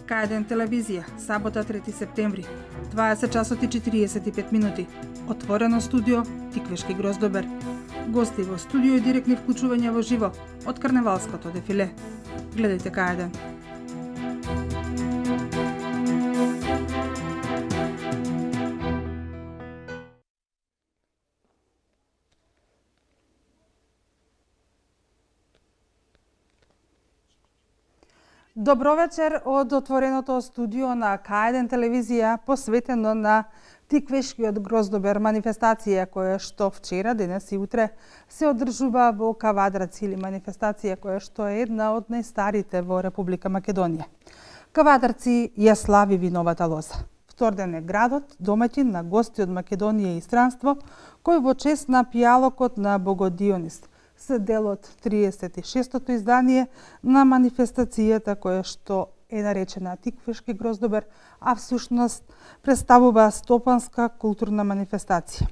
К1 телевизија, сабота 3 септември, 20 часот и 45 минути. Отворено студио, Тиквешки Гроздобер. Гости во студио и директни вклучувања во живо од карневалското дефиле. Гледајте К1. Добро вечер од отвореното студио на К1 телевизија, посветено на Тиквешкиот Гроздобер, манифестација која што вчера, денес и утре се одржува во Кавадарци, или манифестација која што е една од најстарите во Република Македонија. Кавадарци ја слави виновата лоза. Вторден е градот, домаќин на гости од Македонија и странство, кој во чест на пијалокот на Богот Дионис се дел од 36-тото издание на манифестацијата која што е наречена Тиквешки Гроздобер, а всушност представува стопанска културна манифестација.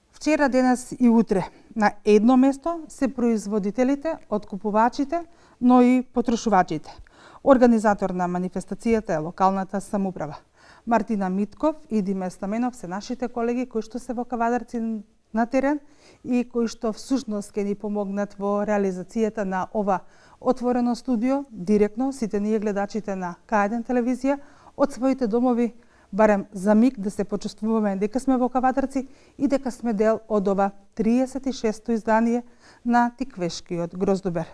Вчера, денес и утре на едно место се производителите, откупувачите, но и потрошувачите. Организатор на манифестацијата е локалната самоуправа. Мартина Митков и Диме Стаменов се нашите колеги кои што се во Кавадарци на терен и кои што всушност ќе ни помогнат во реализацијата на ова отворено студио, директно сите ние гледачите на К1 телевизија од своите домови, барем за миг да се почувствуваме дека сме во Кавадарци и дека сме дел од ова 36-то издание на Тиквешкиот Гроздобер.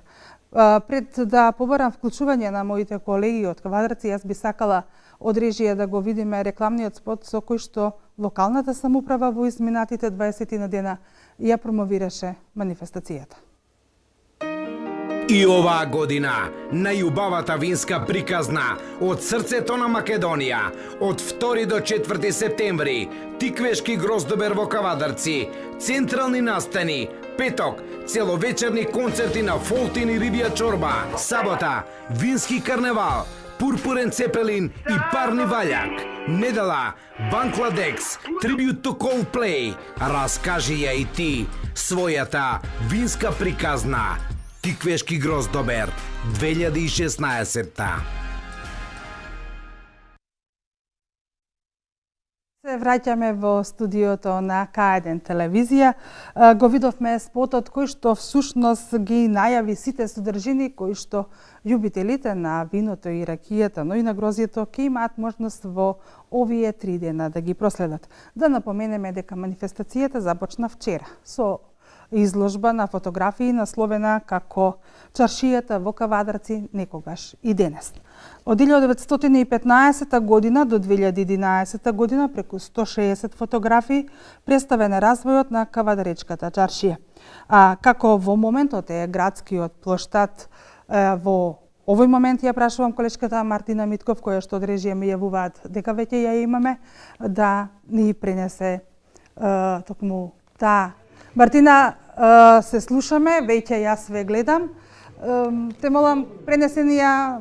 Пред да побарам вклучување на моите колеги од Кавадарци, јас би сакала од режија да го видиме рекламниот спот со кој што локалната самоуправа во изминатите 20 на дена ја промовираше манифестацијата. И оваа година најубавата винска приказна од срцето на Македонија од 2 до 4 септември Тиквешки Гроздобер во Кавадарци, централни настани, петок целовечерни концерти на Фолтин и Рибја чорба, сабота вински карневал, Пурпурен цепелин и парни ваљак. Недела Банкладекс, трибют to Coldplay. Раскажи ја и ти својата винска приказна. Тиквешки Гроздобер 2016. Се враќаме во студиото на К1 телевизија. Го видовме спотот кој што всушност ги најави сите содржини кои што љубителите на виното и ракијата, но и на грозјето ќе имаат можност во овие 3 дена да ги проследат. Да напоменеме дека манифестацијата започна вчера со изложба на фотографии насловена како Чаршијата во Кавадарци некогаш и денес. Од 1915 година до 2011 година преку 160 фотографии представен е развојот на Кавадаречката чаршија. А како во моментот е градскиот плоштад во овој момент ја прашувам колешката Мартина Митков, која што од режија ми јавуваат дека веќе ја имаме, да ни пренесе токму таа. Мартина, се слушаме, веќе јас ве гледам. Те молам, пренесе ни ја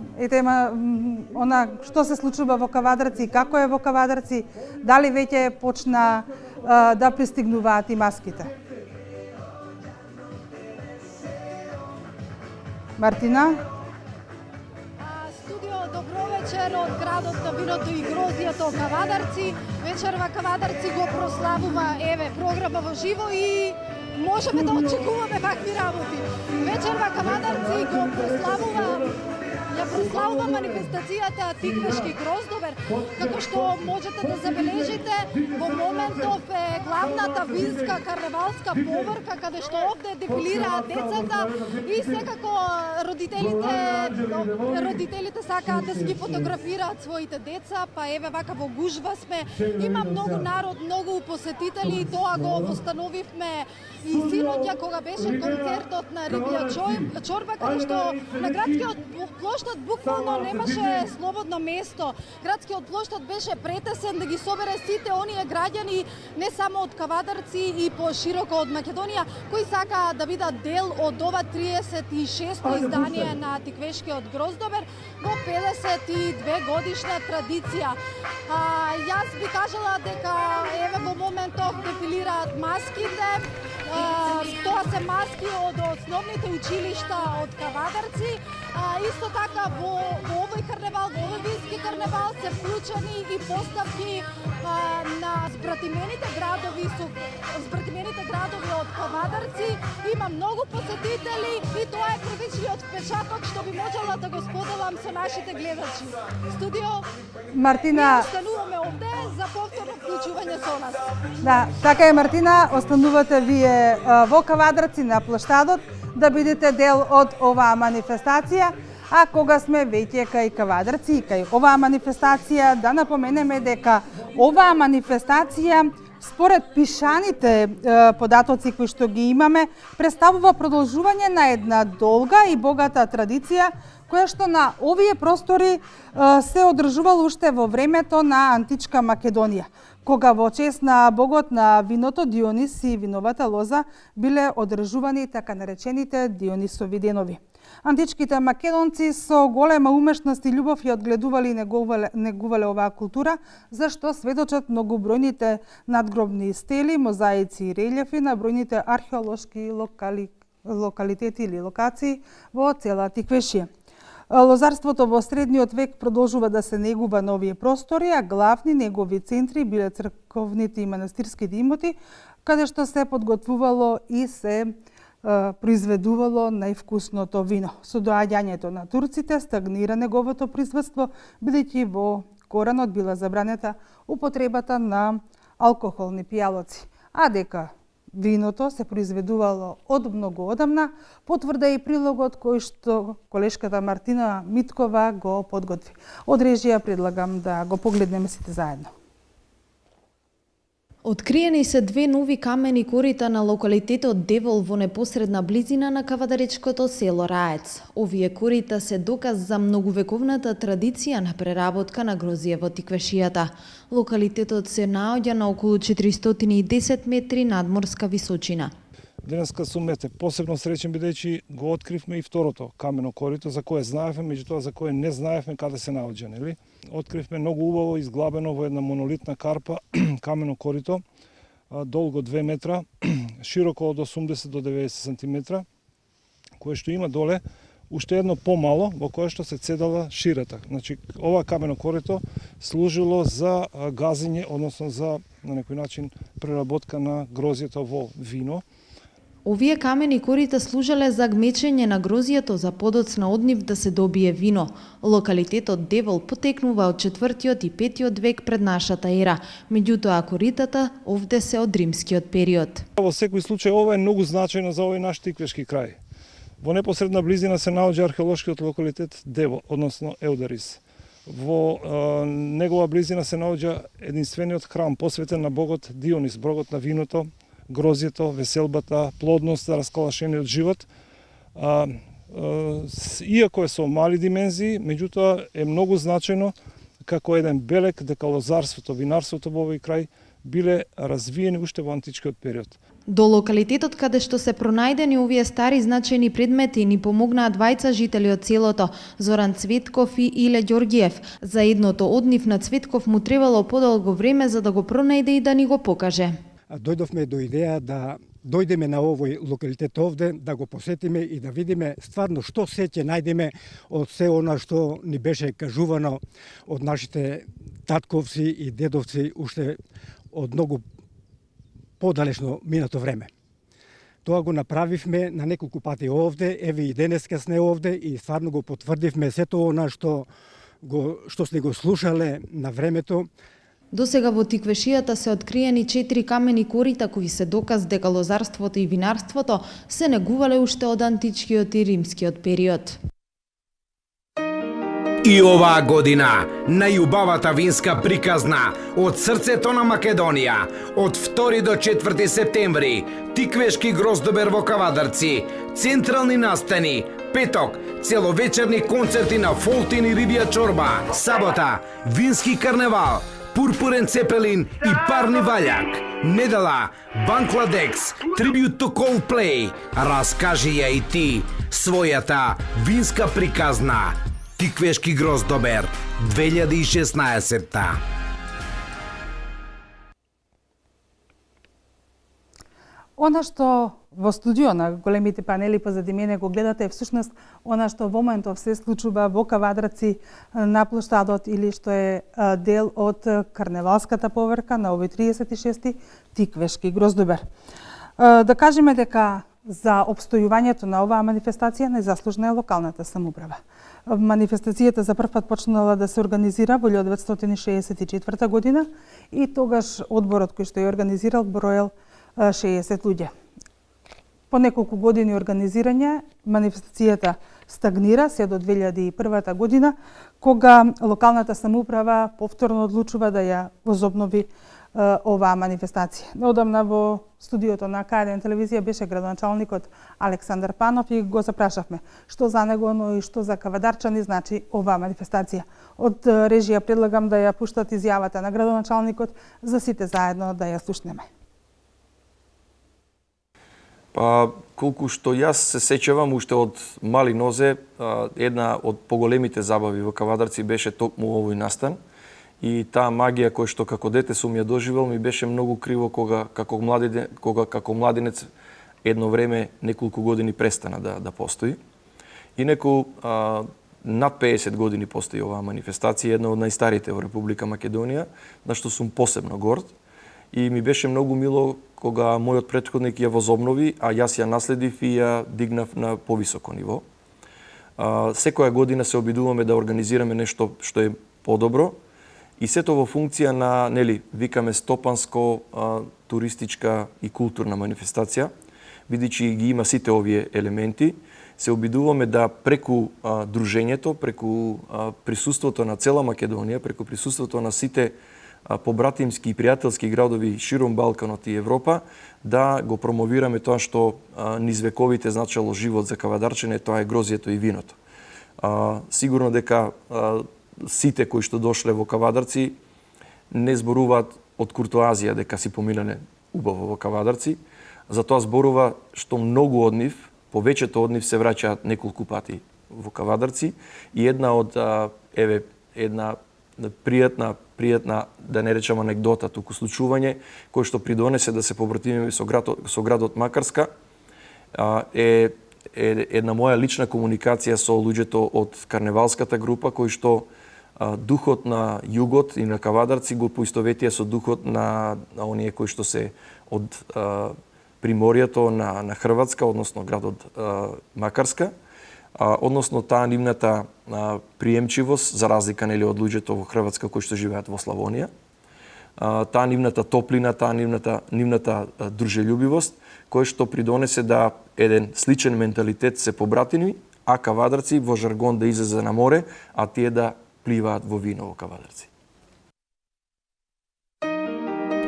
она што се случува во Кавадарци, како е во Кавадарци, дали веќе почна да пристигнуваат и маските. Мартина? Студио, добро вечер од градот на виното и грозјето Кавадарци. Вечерва Кавадарци го прославува, еве, програма во живо и можеме да очекуваме вакви работи. Вечерва Кавадарци го прославува манифестацијата Тиквешки Гроздобер, како што можете да забележите, во моментов е главната винска карневалска поврка, каде што овде дефилираат децата и секако родителите сакаат да ги фотографираат своите деца, па еве вака во гужва сме. Има многу народ, многу посетители и тоа го востановивме и синоќа кога беше концертот на Рибја чорба, каде што на градскиот плоштад буквално немаше слободно место. Градскиот плоштад беше претесен да ги собере сите оние граѓани, не само од Кавадарци и пошироко од Македонија, кои сакаат да бидат дел од ова 36-то издание на Тиквешкиот Гроздобер во 52 годишна традиција. Јас би кажала дека еве во моментов дефилираат маските, Тоа се маски од основните училишта од Кавадарци. Исто така во овој карневал, во овој вински карневал се вклучени и поставки на збратимените градови од Кавадарци. Има многу посетители и тоа е првичниот впечаток што би можела да го споделам со нашите гледачи. Студио, Мартина, остануваме овде за повторно вклучување со нас. да, така е Мартина, останувате вие во Кавадарци на плоштадот да бидете дел од оваа манифестација. А кога сме веќе кај Кавадарци и кај оваа манифестација, да напоменеме дека оваа манифестација според пишаните податоци кои што ги имаме, представува продолжување на една долга и богата традиција која што на овие простори се одржувала уште во времето на античка Македонија, кога во чест на богот на виното Дионис и виновата лоза биле одржувани така наречените Дионисови денови. Античките македонци со голема умешност и љубов ја одгледували и негувале оваа култура, за што сведочат многобројните надгробни стели, мозаици и релјефи на бројните археолошки локалитети или локации во цела Тиквешија. Лозарството во средниот век продолжува да се негува на овие простори, а главни негови центри биле црковните и манастирските имоти, каде што се подготвувало и се произведувало највкусното вино. Со доаѓањето на турците стагнира неговото производство, бидејќи во Коранот била забранета употребата на алкохолни пијалоци, а дека виното се произведувало од многу одамна, потврда и прилогот кој што колешката Мартина Миткова го подготви. Од режија предлагам да го погледнеме сите заедно. Откриени се две нови камени корита на локалитетот Девол во непосредна близина на кавадаричкото село Раец. Овие корита се доказ за многувековната традиција на преработка на грозје во Тиквешијата. Локалитетот се наоѓа на околу 410 метри надморска височина. Денеска сум посебно среќен бидејќи го откривме и второто камено корито за кое знаевме, меѓутоа за кое не знаевме каде се наоѓа, нели? Откривме многу убаво изглабено во една монолитна карпа камено корито, долго 2 метра, широко од 80 до 90 сантиметра, кое што има доле уште едно помало во кое што се цедала ширата. Значи, ова камено корито служило за газење, односно за на некој начин преработка на грозјето во вино. Овие камени корита служеле за гмечење на грозјето за подоцна од нив да се добие вино. Локалитетот Девол потекнува од 4-тиот и 5-тиот век пред нашата ера, меѓутоа коритата овде се од римскиот период. Во секој случај ова е многу значајно за овој наш тиквешки крај. Во непосредна близина се наоѓа археолошкиот локалитет Девол, односно Елдарис. Во негова близина се наоѓа единствениот храм посветен на богот Дионис, богот на виното, грозјето, веселбата, плодноста, расколашениот живот. Иако е со мали димензии, меѓутоа е многу значајно како еден белег дека лозарството, винарството во овој крај биле развиени уште во античкиот период. До локалитетот каде што се пронајдени овие стари значајни предмети ни помогнаа двајца жители од селото, Зоран Цветков и Иле Ѓоргиев. За едното од нив на Цветков му требало подолго време за да го пронајде и да ни го покаже. Дојдовме до идеја да дојдеме на овој локалитет овде, да го посетиме и да видиме стварно што се ќе најдеме од се она што ни беше кажувано од нашите татковци и дедовци уште од многу подалечно минато време. Тоа го направивме на неколку пати овде, еве и денеска сме овде и стварно го потврдивме сето она што сме го слушале на времето. До сега во Тиквешијата се откриени 4 камени корита кои се доказ дека лозарството и винарството се негувале уште од античкиот и римскиот период. И оваа година, најубавата винска приказна од срцето на Македонија, од 2 до 4 септември, Тиквешки гроздобер во Кавадарци, централни настани, петок, целовечерни концерти на Фолтин и Рибија чорба, сабота, вински карневал, Пурпурен цепелин и парни ваљак. Недела, Банкладекс, трибют to Coldplay. Раскажи ја и ти својата винска приказна. Тиквешки гроздобер 2016. Она што во студио на големите панели позади мене го гледате е всушност она што во моментов се случува во Кавадарци на плоштадот или што е дел од карневалската поверка на овој 36-ти Тиквешки гроздобер. Да кажеме дека за обстојувањето на оваа манифестација најзаслужна е локалната самоуправа. Манифестацијата за прв пат почнала да се организира во 1964 година и тогаш одборот кој што ја организирал броел 60 луѓе. По неколку години организирање, манифестацијата стагнира се до 2001 година, кога локалната самоуправа повторно одлучува да ја возобнови оваа манифестација. Неодамна во студиото на К1 телевизија беше градоначалникот Александар Панов и го запрашавме што за него, но и што за кавадарчани значи оваа манифестација. Од режија предлагам да ја пуштат изјавата на градоначалникот за сите заедно да ја слушнеме. Па, колку што јас се сеќавам уште од мали нозе, една од поголемите забави во Кавадарци беше токму овој настан. И таа магија која што како дете сум ја доживел ми беше многу криво кога како младенец едно време неколку години престана да постои. Инаку над 50 години постои оваа манифестација, една од најстарите во Република Македонија, на што сум посебно горд. И ми беше многу мило кога мојот претходник ја возобнови, а јас ја наследив и ја дигнав на повисоко ниво. Секоја година се обидуваме да организираме нешто што е подобро и сето во функција на, викаме стопанско, туристичка и културна манифестација, бидејќи ги има сите овие елементи, се обидуваме да преку дружењето, преку присуството на цела Македонија, преку присуството на сите побратимски и пријателски градови широм Балканот и Европа, да го промовираме тоа што низ вековите значело живот за кавадарчене, тоа е грозјето и виното. Сигурно дека сите кои што дошле во Кавадарци не зборуваат од куртоазија дека си поминале убаво во Кавадарци, затоа зборува што многу од нив, повеќето од нив се враќаат неколку пати во Кавадарци и една од една пријатна, да не речам анегдота, туку случување, кој што придонесе да се побратимиме со градот Макарска, е една моја лична комуникација со луѓето од карневалската група, кои што духот на југот и на Кавадарци го поистоветија со духот на оние кои што се од приморијето на Хрватска, односно градот Макарска, односно таа нивната приемчивост, за разлика од луѓето во Хрватска кои што живеат во Славонија, таа нивната топлина, таа нивната дружелюбивост, кој што придонесе да еден сличен менталитет се побратими, а Кавадарци во жаргон да излезе на море, а тие да пливаат во вино во Кавадарци.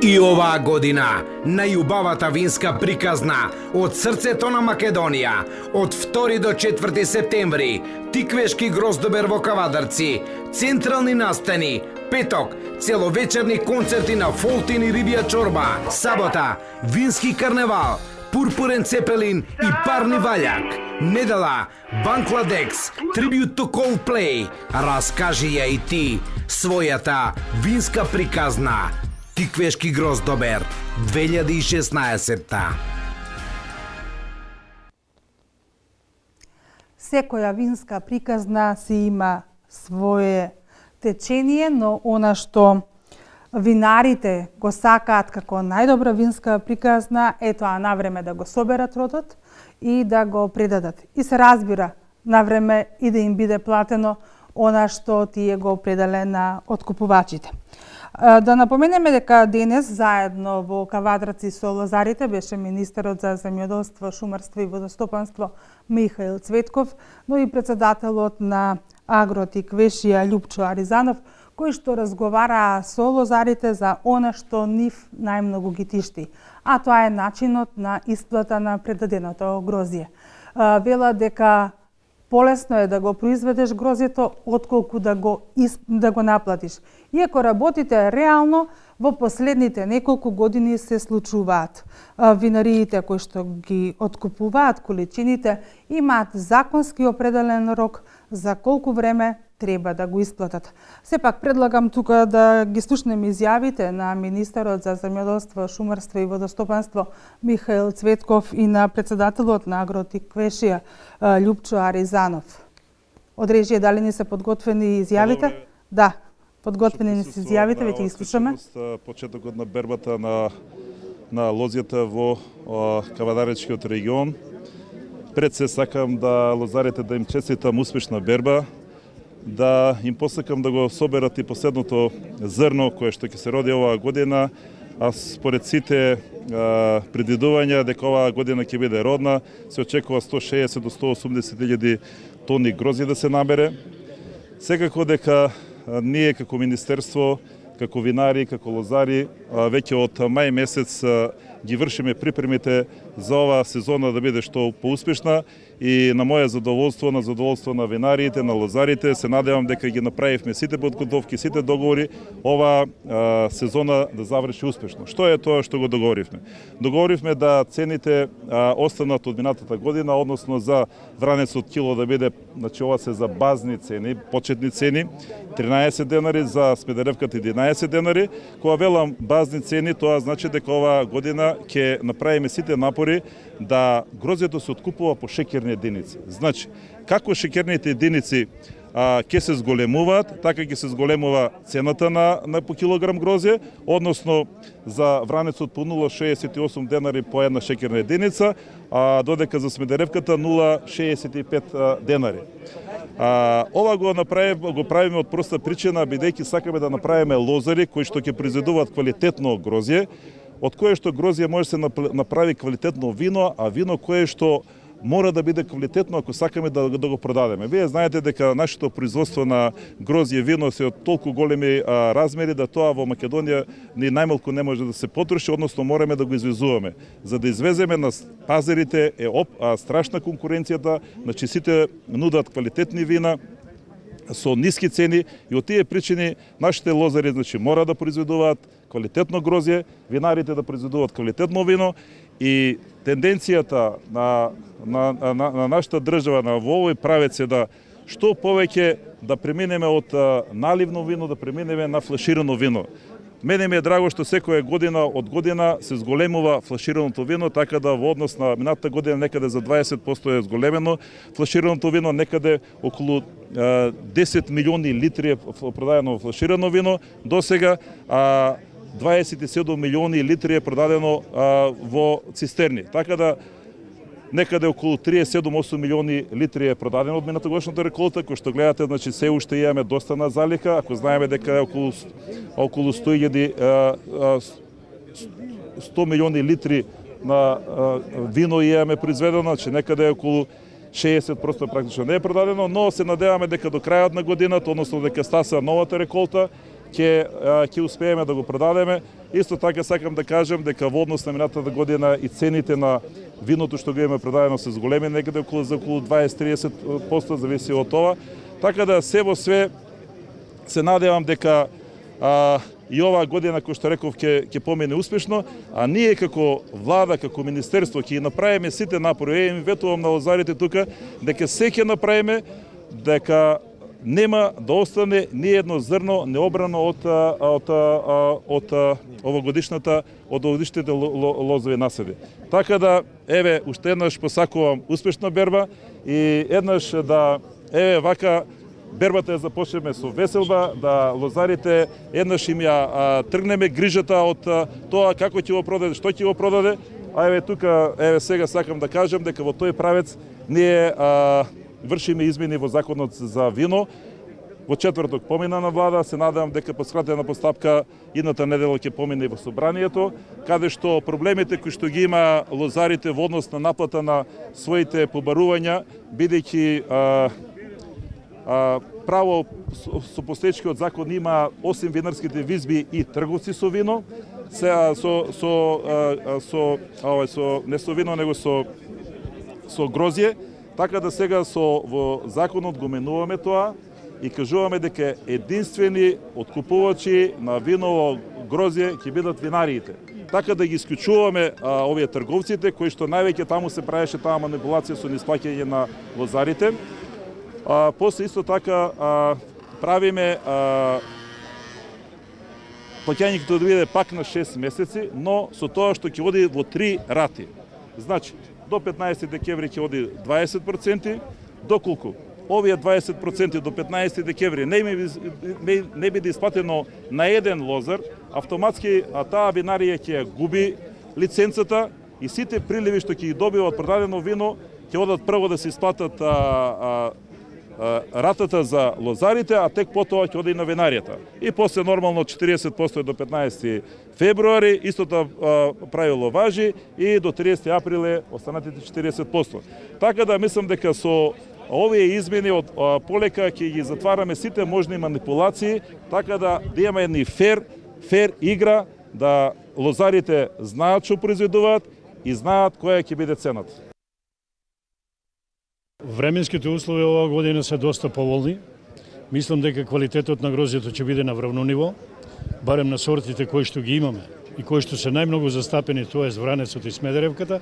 И оваа година, најубавата винска приказна од срцето на Македонија, од 2 до 4 септември, Тиквешки гроздобер во Кавадарци, централни настани, петок, целовечерни концерти на Фолтин и Рибија чорба, сабота, вински карневал, пурпурен цепелин и парни ваљак. Недела, Бангладекс, трибют to Coldplay. Раскажи ја и ти својата винска приказна. Тиквешки гроздобер 2016. Секоја винска приказна си има свое течение, но она што винарите го сакаат како најдобра винска приказна е тоа навреме да го соберат родот и да го предадат. И се разбира навреме и да им биде платено она што тие го предале на откупувачите. Да напоменеме дека денес заедно во Кавадарци со лозарите беше министерот за земјоделство, шумарство и водостопанство Михаил Цветков, но и председателот на Агротиквешија Љупчо Аризанов, кои што разговараа со лозарите за она што нив најмногу ги тишти, а тоа е начинот на исплата на предаденото грозје. Вела дека полесно е да го произведеш грозјето отколку да го наплатиш. Иако работите реално, во последните неколку години се случуваат. Винариите кои што ги откупуваат количините имаат законски определен рок за колку време треба да го исплатат. Сепак предлагам тука да ги слушнеме изјавите на министерот за земјоделство, шумарство и водостопанство Михаил Цветков и на председателот на Агротиквешија Љупчо Аризанов. Од режија дали не се подготвени изјавите? Да, подготвени не се изјавите, веќе ги слушаме. Почетокот на бербата на лозјата во Кавадаречкиот регион. Пред се сакам да лозарите да им честитам успешна берба, да им посакам да го соберат и последното зрно кое што ќе се роди оваа година, а според сите предвидувања дека оваа година ќе биде родна, се очекува 160 до 180 илјади тони грозје да се набере. Секако дека ние како министерство, како винари, како лозари, веќе од мај месец ги вршиме припремите за оваа сезона да биде што поуспешна и на моје задоволство, на задоволство на винариите, на лозарите, се надевам дека ги направивме сите подготовки, сите договори, оваа сезона да заврши успешно. Што е тоа што го договоривме? Договоривме да цените останат од минатата година, односно за вранецот кило да биде, значи ова се за базни цени, почетни цени, 13 денари, за смедеревката 11 денари. Кога велам базни цени, тоа значи дека оваа година ќе направиме сите напори да грозјето се откупува по шеќерни единици. Значи, како шеќерните единици ќе се зголемуваат, така ќе се зголемува цената на по килограм грозје, односно за вранецот по 0,68 денари по една шеќерна единица, додека за смедеревката 0,65 денари. Ова го правиме од проста причина, бидејќи сакаме да направиме лозари кои што ќе произведуваат квалитетно грозје, од кое што грозје може да се направи квалитетно вино, а вино кое што мора да биде квалитетно ако сакаме да го продадеме. Вие знаете дека нашето производство на грозје вино се од толку големи размери да тоа во Македонија ни најмалку не може да се потроши, односно мораме да го извезуваме. За да извеземе на пазарите е страшна конкуренцијата, значи сите нудат квалитетни вина со ниски цени и од тие причини нашите лозари значи мора да произведуваат квалитетно грозје, винарите да произведуваат квалитетно вино и тенденцијата на нашата држава на во овој правец е да што повеќе да преминеме од наливно вино да преминеме на флаширано вино. Мене ми е драго што секоја година од година се зголемува флашираното вино, така да во однос на минатата година некаде за 20% е зголемено флашираното вино, некаде околу 10 милиони литри е продадено флаширано вино до сега, 27 милиони литри е продадено во цистерни. Така да некаде околу 37-8 милиони литри е продадено од минатогодишната реколта, кој што гледате, значи се уште имаме доста на залика, ако знаеме дека е околу 100 милиони литри на вино имаме произведено, значи некаде е околу 60% практично не е продадено, но се надеваме дека до крајот на годината, односно дека стаса новата реколта, ќе успееме да го продадеме. Исто така сакам да кажам дека во однос на минатата година и цените на виното што го имаме продадено се зголеми некаде околу 20-30%, зависи од тоа. Така да се во све се надевам дека и оваа година, кој што реков, ќе помине успешно, а ние како влада, како министерство ќе направиме сите напори. Им ветувам на лозарите тука дека се ќе направиме дека нема да остане ни едно зрно необрано од овогодишните лозови насади. Така да, еве, уште еднаш посакувам успешна берба и еднаш да, еве, вака, бербата ја започнеме со веселба, да лозарите еднаш им ја тргнеме грижата од тоа како ќе го продаде, што ќе го продаде. А еве тука, еве сега сакам да кажам дека во тој правец ние вршиме измени во законот за вино. Во четврток помина на влада, се надевам дека по скратена постапка идната недела ќе помине и во собранието, каде што проблемите кои што ги има лозарите во однос на наплата на своите побарувања, бидејќи право со постоечкиот закон има осим винарските визби и трговци со вино, не со вино, него со грозје. Така да сега во законот го менуваме тоа и кажуваме дека единствени откупувачи на виново грозје ќе бидат винариите. Така да ги исклучуваме овие трговците кои што највеќе таму се правеше таа манипулација со неисплаќање на лозарите. После исто така правиме плаќање ќе биде пак на 6 месеци, но со тоа што ќе оди во 3 рати. Значи, до 15 декември ќе оди 20%, доколку овие 20% до 15 декември не биде исплатено на еден лозар, автоматски таа винарија ќе губи лиценцата и сите приливи што ќе ги добива од продадено вино ќе одат прво да се исплатат ратата за лозарите, а тек потоа ќе оди на винаријата. И после нормално 40% до 15 февруари, истото правило важи и до 30 априле останатите 40%. Така да мислам дека со овие измени од полека ќе ги затвараме сите можни манипулации, така да имаме едни фер игра, да лозарите знаат што произведуваат и знаат која ќе биде цената. Временските услови оваа година се доста поволни. Мислам дека квалитетот на грозјето ќе биде на врвно ниво, барем на сортите кои што ги имаме и кои што се најмногу застапени, тоа е Вранецот и Смедеревката.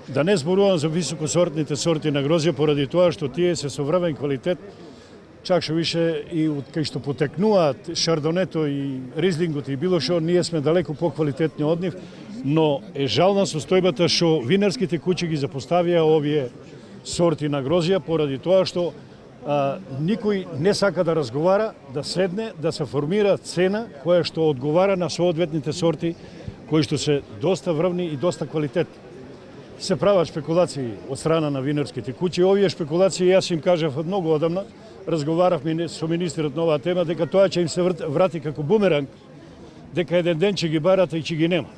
Да не зборувам за високосортните сорти на грозје, поради тоа што тие се со врвен квалитет, чак што више и од кај што потекнуваат шардонето и ризлингот и било што, ние сме далеку поквалитетни од нив, но е жална состојбата што винарските куќи ги запоставија овие сорти на грозија, поради тоа што никој не сака да разговара, да седне, да се формира цена која што одговара на соодветните сорти, кои што се доста врвни и доста квалитетни. Се прават шпекулации од страна на винарските куќи. Овие шпекулации јас им кажав од многу одамна, разговаравме со министерот на оваа тема, дека тоа ќе им се врати како бумеранг, дека еден ден ќе ги барат и ќе ги нема.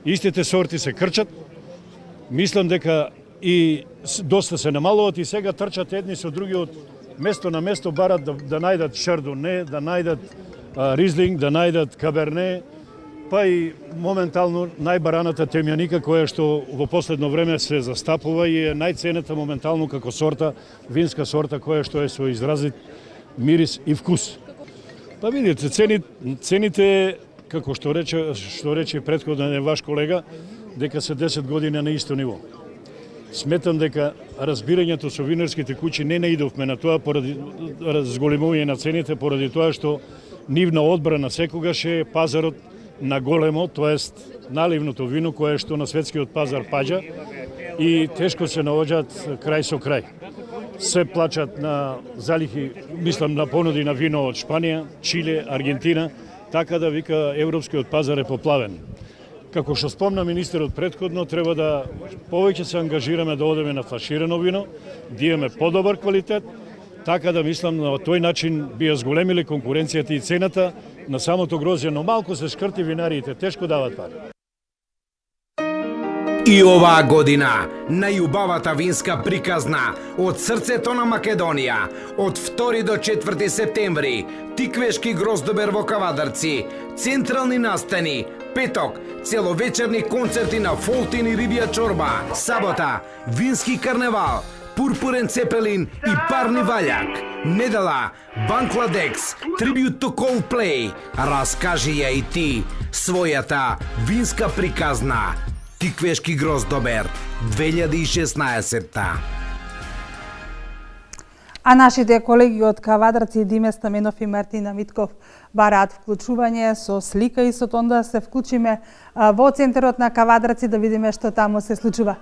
Истите сорти се крчат, мислам дека и доста се намалуват и сега трчат едни со други од место на место, барат да најдат шардоне, да најдат ризлинг, да најдат каберне, па и моментално најбараната темјаника која што во последно време се застапува и е најценета моментално како сорта, винска сорта која што е со изразит мирис и вкус. Па видите, цените, како што рече претходен ваш колега, дека се 10 години на исто ниво. Сметам дека разбирањето со винарските куќи не наидовме на тоа поради зголемување на цените, поради тоа што нивна одбрана секогаш е пазарот на големо, тоест наливното вино кое што на светскиот пазар паѓа и тешко се наоѓаат крај со крај. Се плачат на залихи, мислам на понуди на вино од Шпанија, Чиле, Аргентина, така да вика европскиот пазар е поплавен. Како што спомна министерот претходно, треба да повеќе се ангажираме да одеме на флаширано вино, да имаме подобар квалитет, така да мислам на тој начин би ја зголемиле конкуренцијата и цената на самото грозје, но малку се шкрти винариите, тешко дават пари. И оваа година, најубавата винска приказна од срцето на Македонија, од 2 до 4 септември, Тиквешки гроздобер во Кавадарци, централни настани, петок, целовечерни концерти на Фолтин и Рибја чорба, сабота, вински карневал, пурпурен цепелин и парни ваљак, недела, Банкладекс, трибют to Coldplay, раскажи ја и ти својата винска приказна. Тиквешки гроздобер 2016. А нашите колеги од Кавадарци, Диме Стаменов и Мартина Митков бараат вклучување со слика и со тоа да се вклучиме во центарот на Кавадарци да видиме што таму се случува.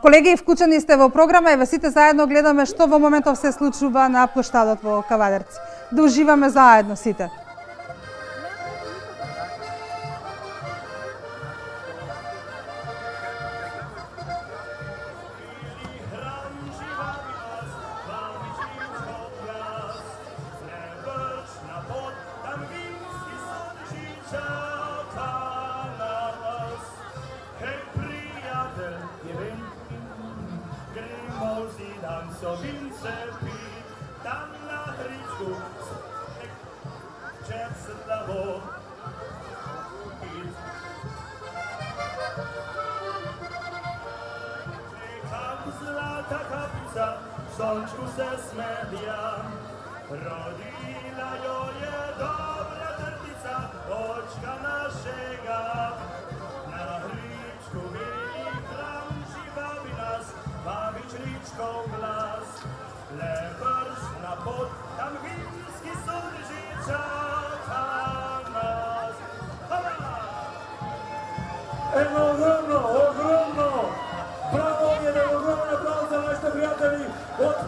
Колеги, вклучени сте во програма и сите заедно гледаме што во моментов се случува на плоштадот во Кавадарци. Да уживаме заедно сите. Sončku se smedija, rodila joj je dobra trtica, očka našega. Na hričku veli kramži babi nas, babič hričkov glas. Le brž na pot, tam vin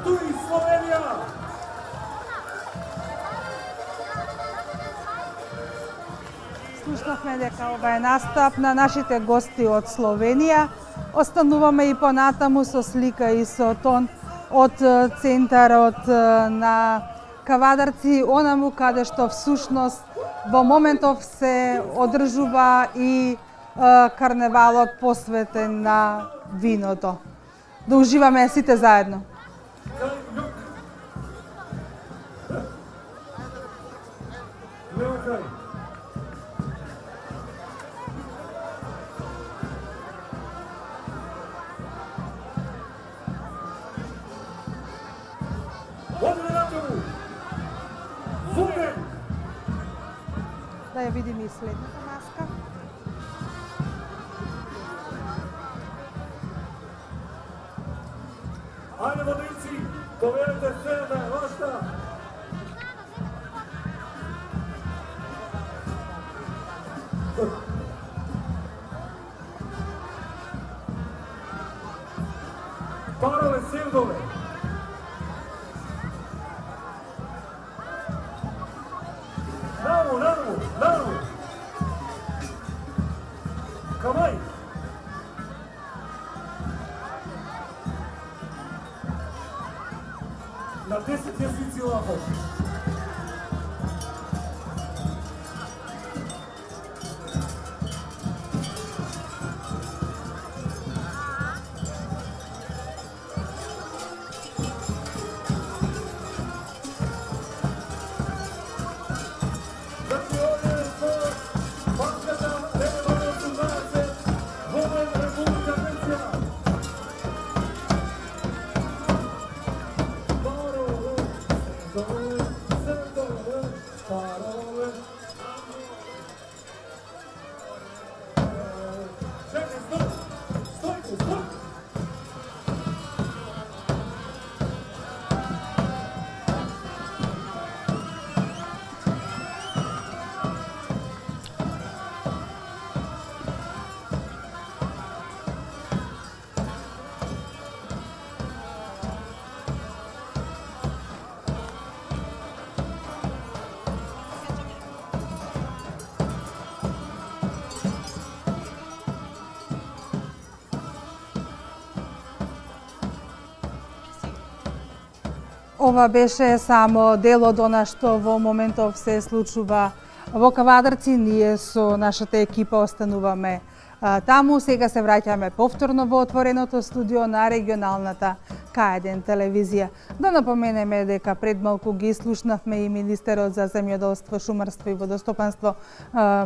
Стои Словенија! Слушнавме дека ова е настап на нашите гости од Словенија. Остануваме и понатаму со слика и со тон од центарот на Кавадарци, онаму каде што всушност во моментов се одржува и карневалот посветен на виното. Да уживаме сите заедно. Да ја видиме и следната маска. Ајде, водици, доверете се да е вашта. Парове, силдове. Намо, намо, намо. Камај. На 10 јазици лафо. Ова беше само дел од она што во моментов се случува во Кавадарци. Ние со нашата екипа остануваме таму. Сега се враќаме повторно во отвореното студио на регионалната К1 телевизија. Да напоменеме дека пред малку ги слушнавме и министерот за земјоделство, шумарство и водостопанство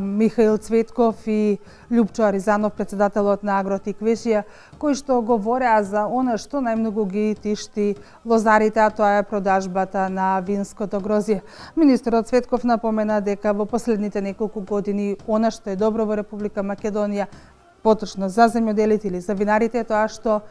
Михаил Цветков и Љупчо Аризанов, председателот на Агротиквешија, кои што говореа за она што најмногу ги тишти лозарите, а тоа е продажбата на винското грозје. Министерот Цветков напомена дека во последните неколку години она што е добро во Република Македонија, поточно за земјоделите или за винарите, тоа што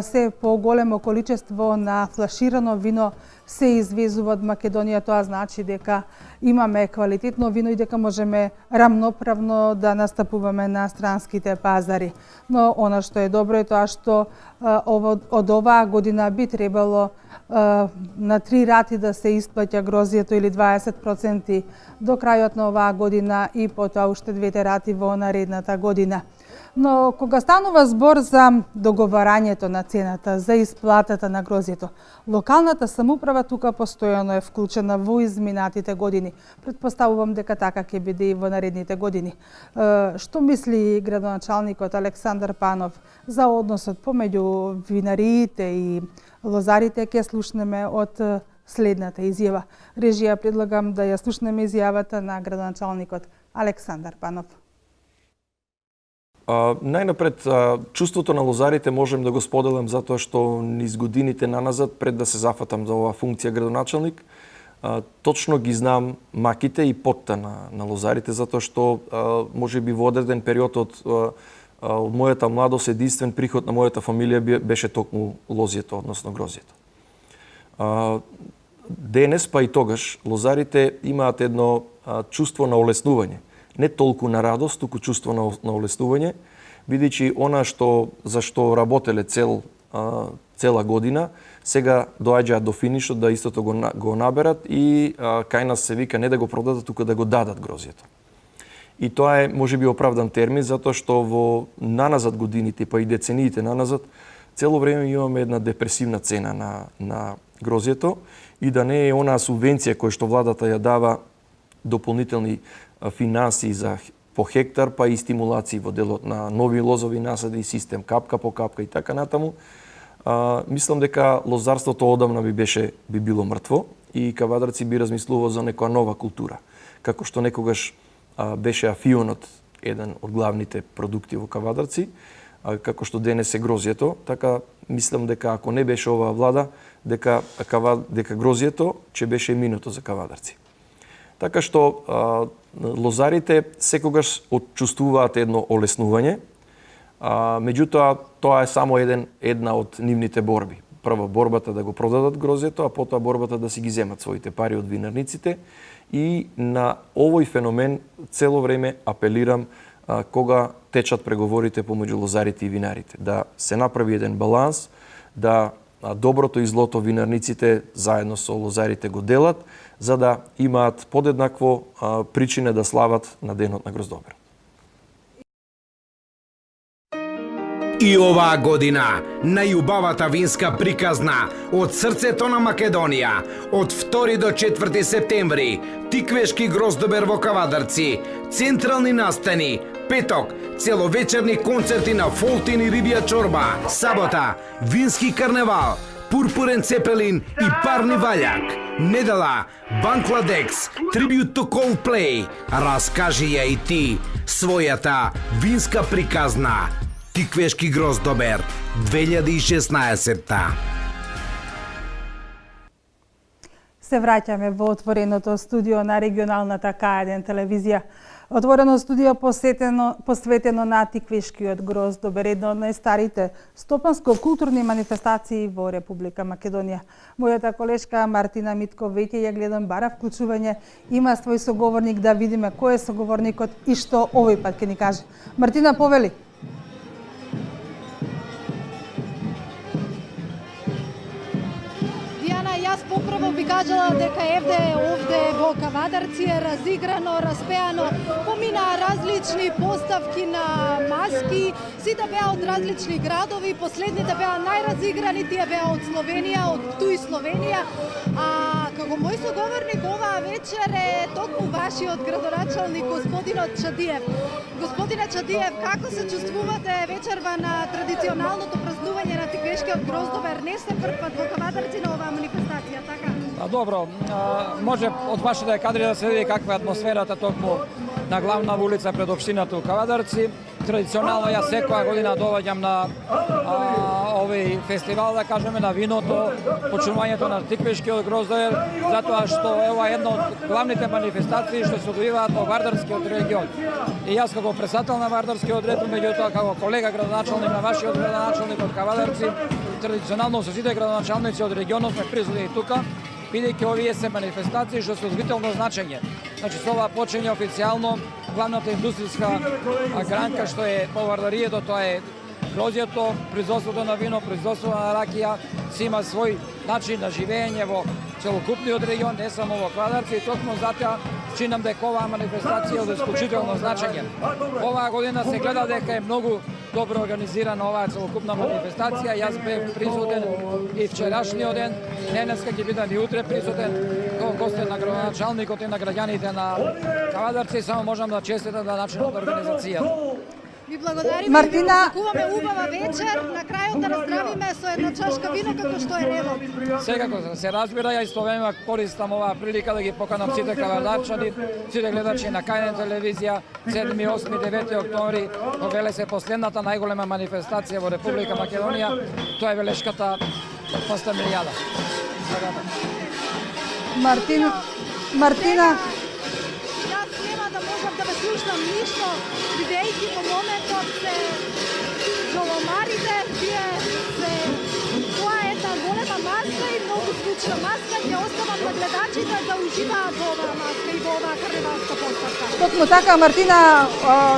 се поголемо количество на флаширано вино се извезува од Македонија. Тоа значи дека имаме квалитетно вино и дека можеме рамноправно да настапуваме на странските пазари. Но она што е добро е тоа што од оваа година би требало на 3 рати да се исплаќа грозјето или 20% до крајот на оваа година и потоа уште 2 рати во наредната година. Но кога станува збор за договарањето на цената, за исплатата на грозјето, локалната самоуправа тука постојано е вклучена во изминатите години. Претпоставувам дека така ќе биде и во наредните години. Што мисли градоначалникот Александар Панов за односот помеѓу винариите и лозарите? Ќе слушнеме од следната изјава. Режија, предлагам да ја слушнеме изјавата на градоначалникот Александар Панов. Најнапред, чувството на лозарите можем да го споделам затоа што низ годините наназад, пред да се зафатам за оваа функција градоначалник, точно ги знам маките и потта на лозарите, затоа што може би во одреден период од мојата младост единствен приход на мојата фамилија беше токму лозјето, односно грозјето. Денес, па и тогаш, лозарите имаат едно чувство на олеснување. Не толку на радост, туку чувство на олеснување, бидејќи она за што работеле цел цела година, сега доаѓаат до финишот да истото го наберат и кај нас се вика не да го продадат, туку да го дадат грозјето. И тоа е можеби оправдан термин, затоа што во наназад годините, па и децениите наназад, цело време имаме една депресивна цена на грозјето и да не е онаа субвенција која што владата ја дава дополнителни финанси за по хектар, па и стимулации во делот на нови лозови насади, систем капка по капка и така натаму. Мислам дека лозарството одамна би било мртво и Кавадарци би размислувал за некоја нова култура. Како што некогаш беше афионот еден од главните продукти во Кавадарци, како што денес е грозјето, така мислам дека ако не беше оваа влада, дека грозјето ќе беше миното за Кавадарци. Така што лозарите секогаш отчувствуваат едно олеснување, меѓутоа тоа е само една од нивните борби. Прво борбата да го продадат грозјето, а потоа борбата да си ги земат своите пари од винарниците. И на овој феномен цело време апелирам кога течат преговорите помеѓу лозарите и винарите. Да се направи еден баланс, да доброто и злото винарниците заедно со лозарите го делат, за да имаат подеднакво причина да слават на денот на Гроздобер. И оваа година, најубавата винска приказна од срцето на Македонија, од 2 до 4 септември, Тиквешки Гроздобер во Кавадарци, централни настани, петок, целовечерни концерти на Фолтин и Рибија чорба, сабота, вински карневал, пурпурен цепелин и парни ваљак, недела, Банкладекс, трибют to Coldplay, раскажи ја и ти својата винска приказна. Тиквешки Гроздобер 2016. Се враќаме во отвореното студио на регионалната К1 телевизија. Отворено студио посветено на Тиквешкиот Гроздобер, едно од најстарите стопанско-културни манифестации во Република Македонија. Мојата колешка Мартина Митко веќе ја гледам бара вклучување, има свој соговорник, да видиме кој е соговорникот и што овој пат ќе ни каже. Мартина, повели. Јас поправо би кажала дека овде во Кавадарци е разиграно, распеано, поминаа различни поставки на маски, сите беа од различни градови, последните беа најразиграни, тие беа од Словенија, од Туј Словенија, а како мој соговорник оваа вечер е токму вашиот градоначалник господинот Чадиев. Господине Чадиев, како се чувствувате вечерва на традиционалното празнување на Тиквешкиот Гроздобер? Не сте прв пат во Кавадарци на оваа манифестација, така? Добро, може од вашите кадри да се види каква е атмосферата токму на главна улица пред општината у Кавадарци. Традиционално јас секоја година доаѓам на овој фестивал, да кажеме, на виното, починувањето на Тиквешкиот Гроздобер, затоа што ова е една од главните манифестации што се одвиваат во Вардарскиот регион. И јас како председател на Вардарскиот регион, меѓутоа како колега градоначалник на вашиот градоначалник од Кавадарци, традиционално со сите градоначалници од регионот сме присутни тука, бидејќи овие се манифестации што се од вително значење. Значи, со ова почиња официјално главната индустријска гранка што е по Вардарието, тоа е грозјето, производството на вино, производството на ракија, си има свој начин на живење во целокупниот регион, не само во Кавадарци, и токму затоа чинам дека оваа манифестација е од исклучително значење. Оваа година се гледа дека е многу добро организирана оваа целокупна манифестација. Јас бев присутен и вчерашниот ден, денеска ќе бидам и утре присутен како гостен на градоначалникот и на граѓаните на Кавадарци. Само можам да честитам на начинот на организацијата. Ви благодариме, Мартина, ви очекуваме убава вечер, на крајот да наздравиме со една чашка вино како што е редот. Секако се разбира, ја истовремено користам оваа прилика да ги поканам сите кавадарчани, сите гледачи на К1 телевизија, 7, 8, 9 октомври, во Велесе последната најголема манифестација во Република Македонија, тоа е велешката постамилијада. Мартина, Јас нема да можам да ве слушнам ништо, бидејќи во моментот се жоломарите, тоа е една голема маса и многу лична маска, ќе оставам на гледачите да уживаат во оваа маска и во оваа карневалска поставка. Токму така, Мартина,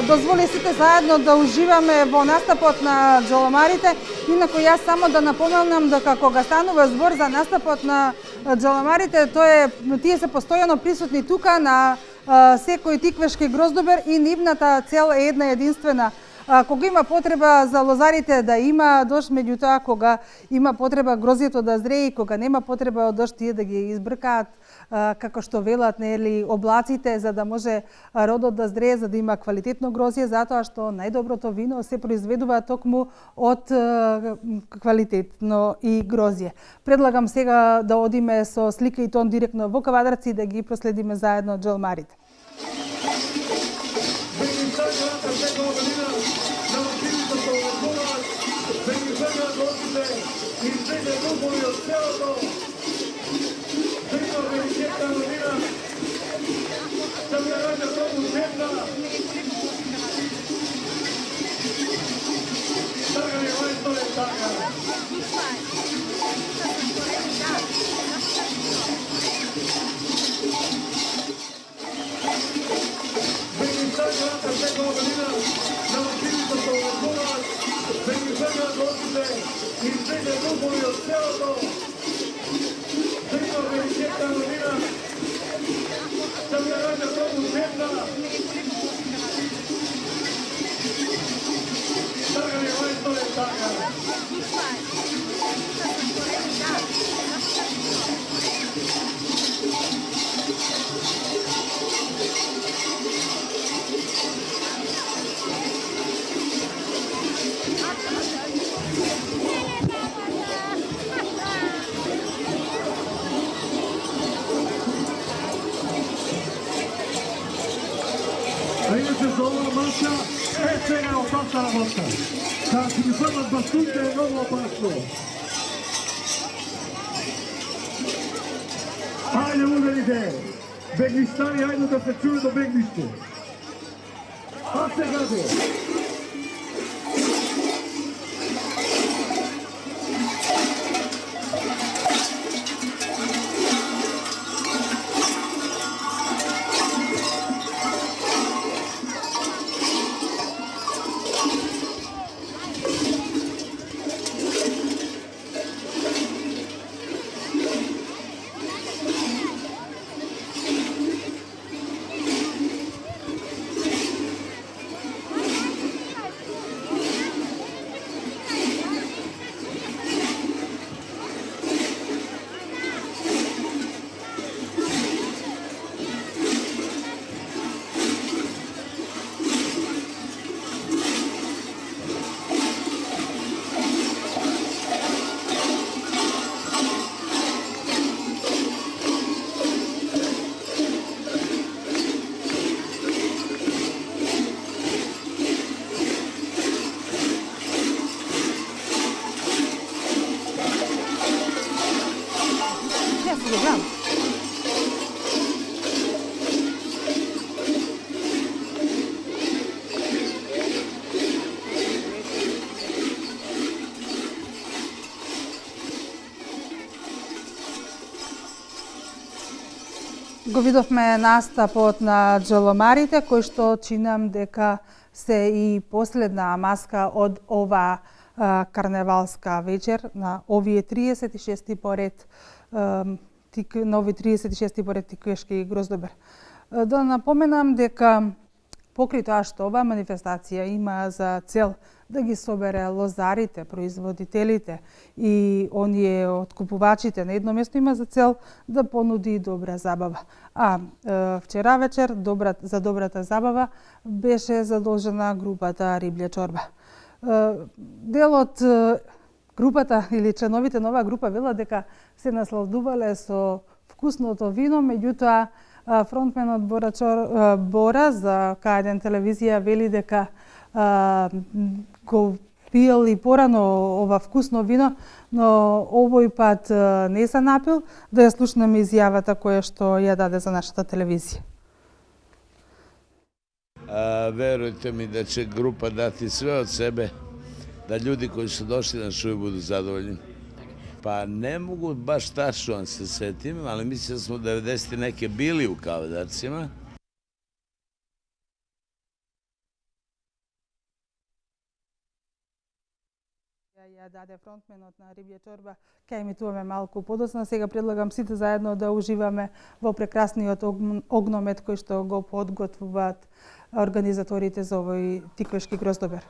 дозволи сите заедно да уживаме во настапот на џоломарите. Инаку јас само да напоменам дека кога станува збор за настапот на џоломарите, тие се постојано присутни тука на секој тиквешки гроздобер и нивната цел е една единствена. Кога има потреба за лозарите да има дожд, меѓутоа кога има потреба грозјето да зрее, кога нема потреба од дожд, тие да ги избркаат како што велат, нели, облаците, за да може родот да зрее, за да има квалитетно грозје, затоа што најдоброто вино се произведува токму од квалитетно и грозје. Предлагам сега да одиме со слика и тон директно во Кавадарци да ги проследиме заедно џолмарите. A inače za ova mača, svega je opasna mača. Kad ti prvat bastunke je mnogo opasno. Ajde udarite, beglistani, ajde da se čuje do beglište. Pa se gade. Го видовме настапот на џоломарите, кој што чинам дека се и последна маска од ова карневалска вечер на овие 36 поред нови 36 поред тиквешки гроздобер. Да напоменам дека покрај тоа што оваа манифестација има за цел да ги собере лозарите, производителите и оние откупувачите на едно место, има за цел да понуди добра забава. Вчера вечер за добрата забава беше задолжена групата Риблја чорба. Дел од групата или членовите на оваа група велат дека се насладувале со вкусното вино, меѓутоа фронтменот Бора за К1 телевизија вели дека го пиел и порано ова вкусно вино, но овој пат не се напил, да ја слушнеме изјавата која што ја даде за нашата телевизија. Верујте ми да ќе група дати све од себе, да луѓе кои се дошли на шоу буду задоволни. Pa ne mogu baš tačno da se setim, ali mislim da smo 90. neke bili u Kavadarcima. Ја даде фронтменот на Рибја чорба, ќе емитуваме малку подоцна. Сега предлагам сите заедно да уживаме во прекрасниот огномет кој што го подготвуваат организаторите за овој тиквешки гроздобер.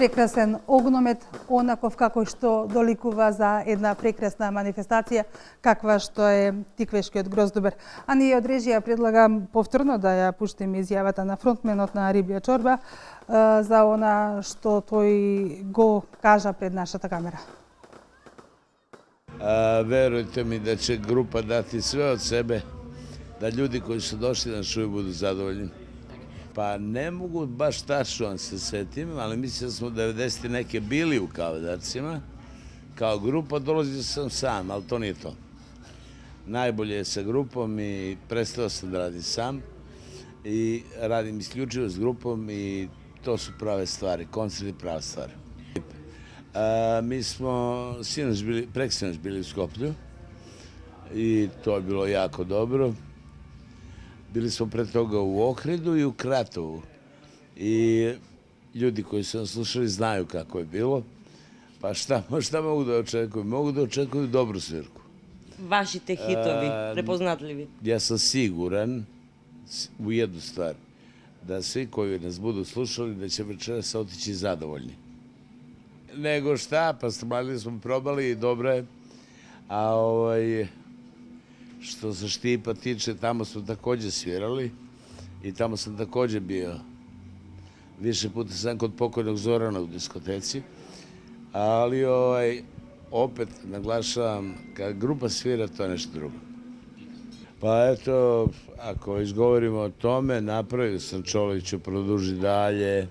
Прекрасен огномет, онаков како што доликува за една прекрасна манифестација, каква што е тиквешкиот гроздобер. А ние од режија предлагам повторно да ја пуштиме изјавата на фронтменот на Рибја чорба за она што тој го кажа пред нашата камера. Верујте ми да će grupa dati sve od sebe da ljudi koji su došli na šuju budu zadovoljni. Pa ne mogu baš tačno da se setim, ali mislim da smo 90. neke bili u Kavadarcima. Kao grupa dolazio sam sam, ali to nije to. Najbolje je sa grupom i prestao sam da radim sam. I radim isključivo s grupom i to su prave stvari, koncert je prava stvar. Mi smo preksinoć bili u Skoplju i to je bilo jako dobro. Bili smo pre toga u Ohridu i u Kratovu. I ljudi koji su nas slušali znaju kako je bilo. Pa šta mogu da očekuju? Mogu da očekuju dobru svirku. Вашите хитови, препознатливи? Ja sam siguran u jednu stvar, da svi koji nas budu slušali da će večeras otići zadovoljni. Nego šta, pa stvarno smo probali i dobro je. A što se Štipa tiče, tamo smo takođe svirali i tamo sam takođe bio. Više puta sam kod pokojnog Zorana u diskoteci, ali opet naglašavam, kad grupa svira, to je nešto drugo. Pa eto, ako izgovorimo o tome, napravio sam Čoliću produži dalje,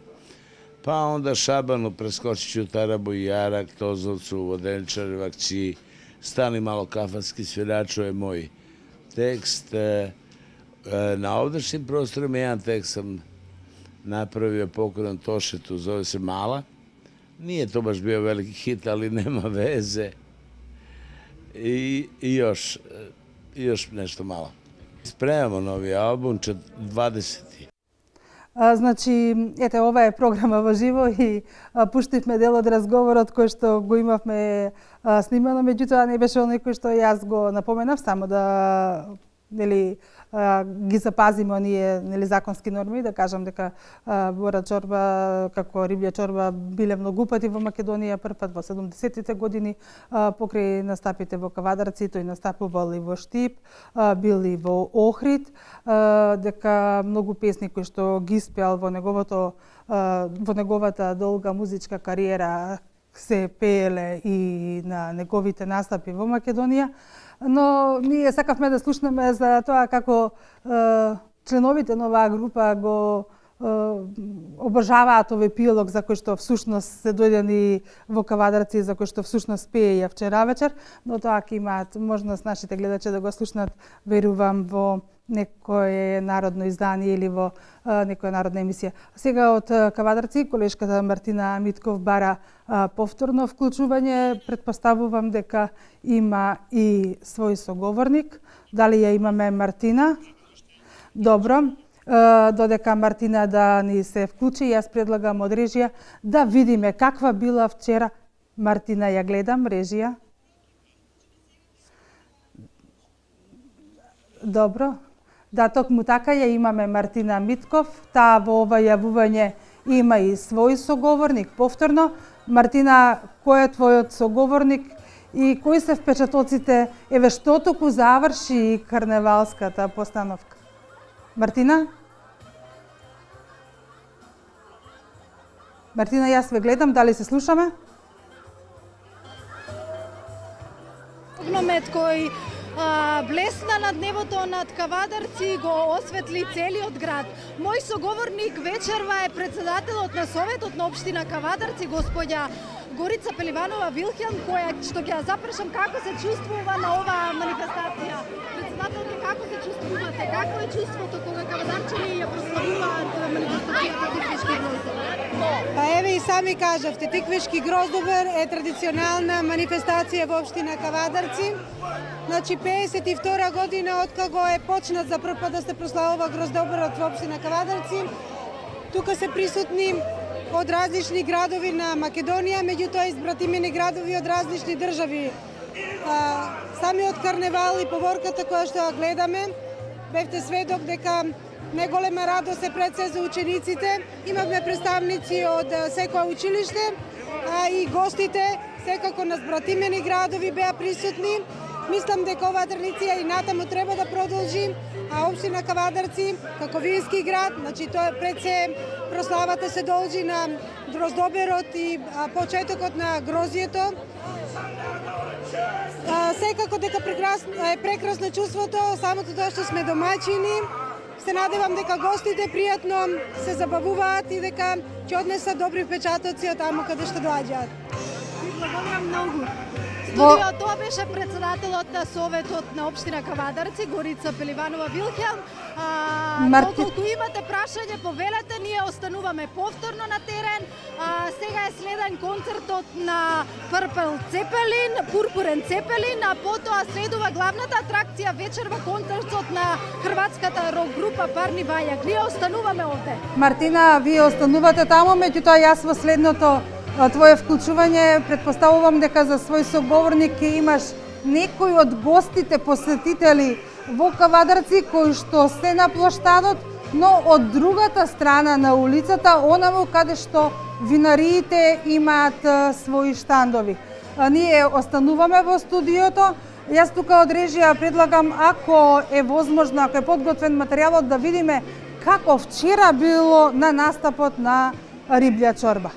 pa onda Šabanu preskočit ću Tarabu i Jarak, Tozovcu, Vodenčar, Vakći, Stani malo kafanski sviračo je moj tekst. Na ovdašnjim prostorima jedan tekst sam napravio pokojnom Tošetu, zove se Mala. Nije to baš bio veliki hit, ali nema veze. I još nešto malo. Spremamo novi album, 20. Значи, ете, ова е програма во живо и пуштивме дел од разговорот кој што го имавме снимано, меѓутоа не беше оној кој што јас го напоменав, само да ги запазиме оние законски норми, да кажам дека Бора чорба, како Рибја чорба, биле многу пати во Македонија, прв пат во 70-тите години, покрај настапите во Кавадарци, тој настапувал и во Штип, бил и во Охрид, дека многу песни кои што ги испеал во неговата долга музичка кариера се пееле и на неговите настапи во Македонија. Но ние сакавме да слушнеме за тоа како членовите на оваа група го обожаваат овој пилог за кој што всушност се дојдени во Кавадарци, за кој што всушност пееја вчера вечер, но тоа ќе имаат можност нашите гледачи да го слушнат, верувам, во некое народно издание или во некоја народна емисија. Сега од Кавадарци колешката Мартина Митков бара повторно вклучување. Претпоставувам дека има и свој соговорник. Дали ја имаме Мартина? Добро. додека Мартина да ни се вклучи, јас предлагам од режија да видиме каква била вчера. Мартина, ја гледам, режија. Добро. Да, токму така ја имаме Мартина Митков. Таа во ова јавување има и свој соговорник. Повторно, Мартина, кој е твојот соговорник и кои се впечатоците, еве што току заврши карневалската постановка? Мартина? Мартина, јас ве гледам, дали се слушаме? Огномет кој блесна над небото над Кавадарци, го осветли целиот град. Мој соговорник вечерва е председателот на Советот на општина Кавадарци, господја Горица Пеливанова Вилхелм, која што ќе ја запрашам како се чувствува на оваа манифестација. Председателке, како се чувствувате? Какво е чувството кога кавадарчани ја прославуваат манифестацијата Тиквишки Гроздобер? Па еве и сами кажавте, Тиквишки Гроздобер е традиционална манифестација во општина Кавадарци. Значи 52 година откако е почнат за прв пат да се прославува Гроздоберот во општина Кавадарци. Тука се присутни од различни градови на Македонија, меѓутоа избратимени градови од различни држави. Самиот карневал и поворката која што ја гледаме, бевте сведок дека неголема радост е пред се за учениците. Имавме представници од секоја училиште, и гостите секако на збратимени градови беа присутни. Мислам дека оваа традиција и натаму треба да продолжи, а општина Кавадарци, како вински град, значи тоа пред се прославата се должи на Гроздоберот и почетокот на грозјето. Секако дека е прекрасно чувството, самото тоа што сме домаќини. Се надевам дека гостите пријатно се забавуваат и дека ќе однесат добри впечатоци од таму каде што доаѓаат. Благодарам многу. Студио, тоа беше председателот на Советот на општина Кавадарци, Горица Пеливанова Вилхелм. Доколку имате прашање, повелете, ние остануваме повторно на терен. Сега е следен концертот на Пурпурен Цепелин, а потоа следува главната атракција вечерва концертот на хрватската рок група Парни Вајак. Ние остануваме овде. Мартина, вие останувате таму, меѓутоа јас во следното твое вклучување претпоставувам дека за свој соговорник ќе имаш некои од гостите посетители во Кавадарци кои што се на плоштадот, но од другата страна на улицата, онаму каде што винариите имаат своји штандови. Ние остануваме во студиото. Јас тука од режија предлагам, ако е возможно, ако е подготвен материјалот, да видиме како вчера било на настапот на Риблја чорба.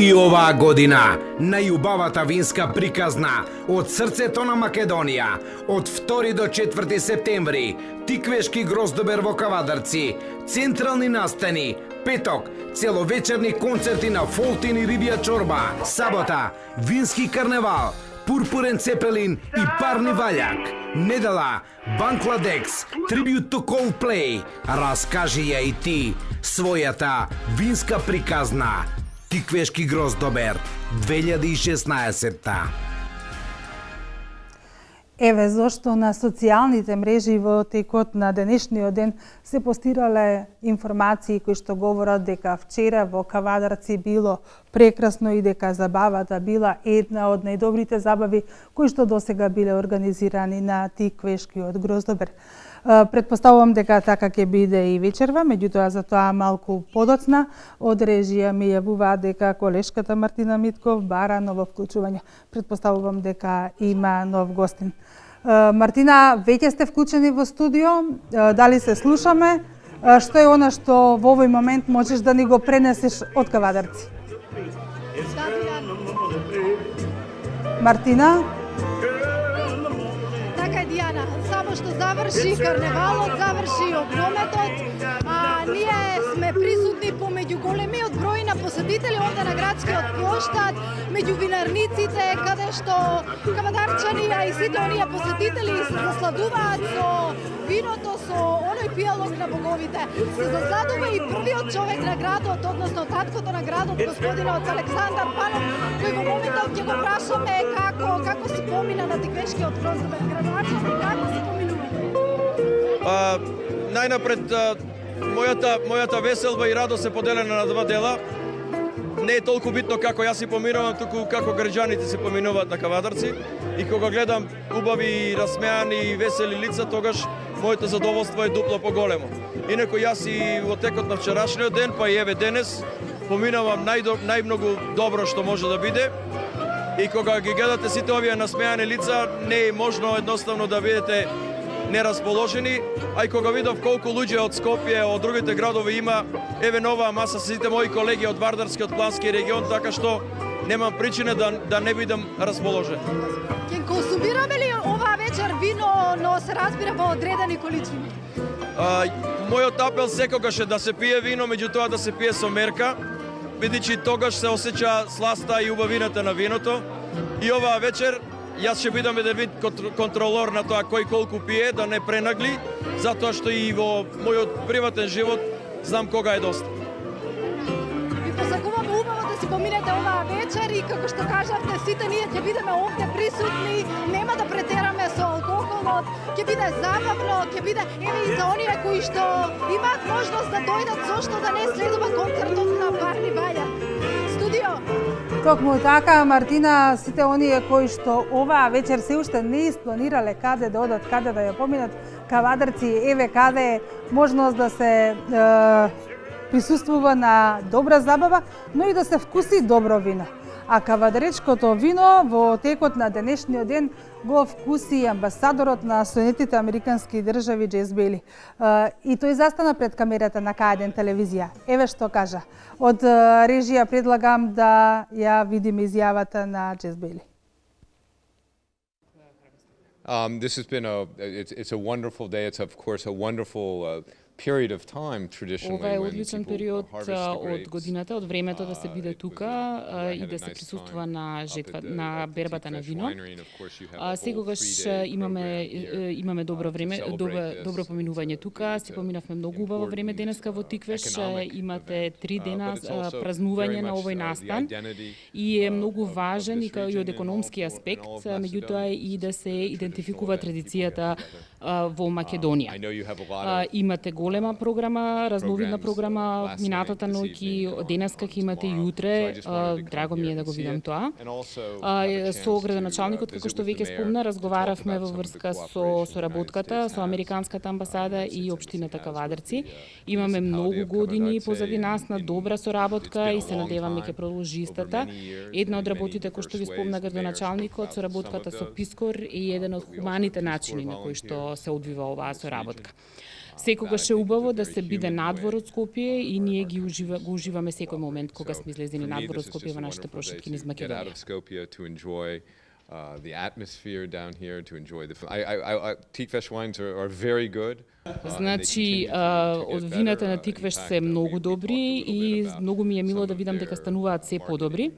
И оваа година, најубавата винска приказна од срцето на Македонија, од 2 до 4 септември, Тиквешки гроздобер во Кавадарци, централни настани, петок, целовечерни концерти на Фолтин и Рибија чорба, сабота, вински карневал, пурпурен цепелин и парни ваљак, недела, Бангладекс, трибют to Coldplay. Раскажи ја и ти својата винска приказна. Тиквешки гроздобер 2016. Еве зошто на социјалните мрежи во текот на денешниот ден се постирале информации кои што говорат дека вчера во Кавадарци било прекрасно и дека забавата била една од најдобрите забави кои што досега биле организирани на Тиквешкиот гроздобер. Предпоставувам дека така ќе биде и вечерва, меѓутоа за тоа малку подоцна. Од режија ми јавуваат дека колешката Мартина Митков бара ново вклучување. Предпоставувам дека има нов гостин. Мартина, веќе сте вклучени во студио, дали се слушаме? Што е она што во овој момент можеш да ни го пренесеш од Кавадарци? Мартина? Така е, Дијана, само што заврши карневалот, заврши огрометот, ние сме присутни помеѓу големиот број на посетители овде на градскиот плоштад, меѓу винарниците, каде што кавадарчани, а и сите оние посетители се засладуваат со виното, со оној пијалок на боговите. Се засладува и првиот човек на градот, односно таткото на градот, господинот Александар Панов, кој во моментот ќе го прашаме како се помина на Тиквешкиот гроздобер. Градоначелник, како се поминува? Најнапред, мојата веселба и радост се поделена на два дела. Не е толку битно како јас си поминувам, туку како граѓаните се поминуваат на Кавадарци. И кога гледам убави, расмеани и весели лица, тогаш моето задоволство е дупло поголемо. Инаку јас и во текот на вчерашниот ден, па и еве денес, поминувам најмногу добро што може да биде. И кога ги гледате сите овие насмеани лица, не е можно едноставно да бидете нерасположени, а и кога видов колку луѓе од Скопје, од другите градови има, еве нова маса сите мои колеги од Вардарскиот плански регион, така што немам причина да не бидам расположен. Ќе консумираме ли оваа вечер вино, но се разбира во одредени количини? Мојот апел секогаш е да се пие вино, меѓутоа да се пие со мерка, бидејќи тогаш се осеќа сласта и убавината на виното. И оваа вечер јас ќе бидам еден вид контролор на тоа кој колку пие, да не пренагли, затоа што и во мојот приватен живот знам кога е доста. Ви посакувам убаво да си поминете оваа вечер и како што кажавте, сите ние ќе бидеме овде присутни, нема да претераме со алкохолот, ќе биде забавно, ќе биде еве и за оние кои што имаат можност да дојдат, зошто да не следува концертот на Парни Вајак. Студио. Токму така, Мартина, сите оние кои што оваа вечер се уште не испланирале каде да одат, каде да ја поминат Кавадарци, еве каде е можност да се присуствува на добра забава, но и да се вкуси добро вино. А кавадаречкото вино во текот на денешниот ден го вкуси амбасадорот на Соединетите Американски држави Джес Бейли. И тој застана пред камерата на К1 телевизија. Еве што кажа. Од режија предлагам да ја видиме изјавата на Джес Бейли. This has been it's a wonderful day. It's of course a wonderful period of time traditionally. Ова е одличен период од годината, од времето да се биде тука и да се присуствува на бербата на вино. Секогаш имаме добро време, добро поминување тука. Си поминавме многу убаво време денеска во Тиквеш. Имате 3 дена празнување на овој настан и е многу важен и од економски аспект, меѓутоа и да се идентификува традицијата во Македонија. Имате голема програма, разновидна програма, минатата ноќ и денеска ќе имате и утре. Драго ми е да го видам тоа. Со градоначалникот, како што веќе спомна, разговаравме во врска со соработката со Американската амбасада и општината Кавадарци. Имаме многу години позади нас на добра соработка и се надеваме ќе продолжи истата. Една од работите кои што ви спомна градоначалникот, соработката со Пискор е еден од хуманите начини на кои што се одвива оваа соработка. Секогаш е убаво да се биде надвор од Скопје и ние го уживаме секој момент кога сме излезени надвор од Скопје во нашите прошетки низ Македонија. The atmosphere down here to enjoy the. Tikvesh wines are very good. Значи, од вината на Тиквеш се многу добри и многу ми е мило да видам дека стануваат се подобри.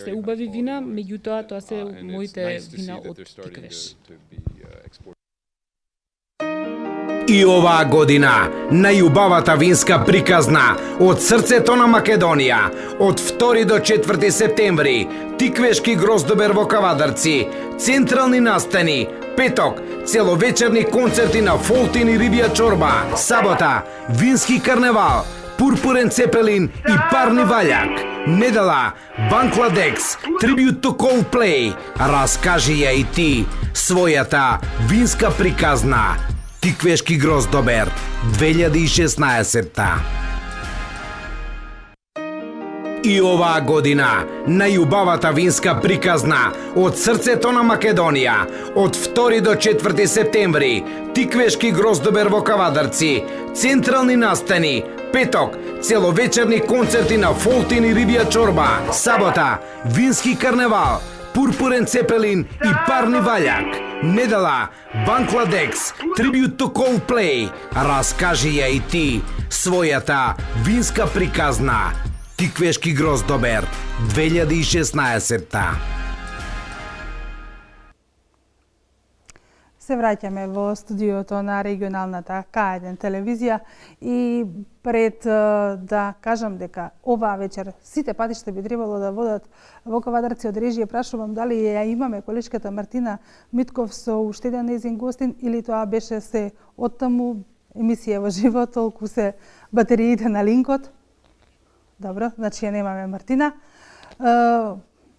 Се убави вина, меѓутоа тоа се моите вина од Тиквеш. И оваа година, најубавата винска приказна од срцето на Македонија, од 2 до 4 септември, Тиквешки гроздобер во Кавадарци, централни настани, петок, целовечерни концерти на Фолтин и рибја чорба, сабота, вински карневал, пурпурен цепелин и парни ваљак, недела, Бангладекс, трибют to Coldplay, раскажи ја и ти својата винска приказна. Тиквешки гроздобер 2016. И оваа година, најубавата винска приказна од срцето на Македонија, од 2 до 4 септември, Тиквешки гроздобер во Кавадарци, централни настани, петок, целовечерни концерти на Фолтин и рибја чорба, сабота, вински карневал, пурпурен цепелин и парни ваљак, недела, Бангладекс, трибют to Coldplay, раскажи ја и ти својата винска приказна. Тиквешки гроздобер 2016. Се враќаме во студиото на регионалната К1 телевизија и пред да кажам дека оваа вечер сите патишта би требало да водат во Кавадарци од режија, прашувам дали ја имаме колешката Мартина Митков со уште еден нејзин гостин или тоа беше се оттаму емисија во живо, толку се батериите на линкот. Добро, значи ја немаме Мартина.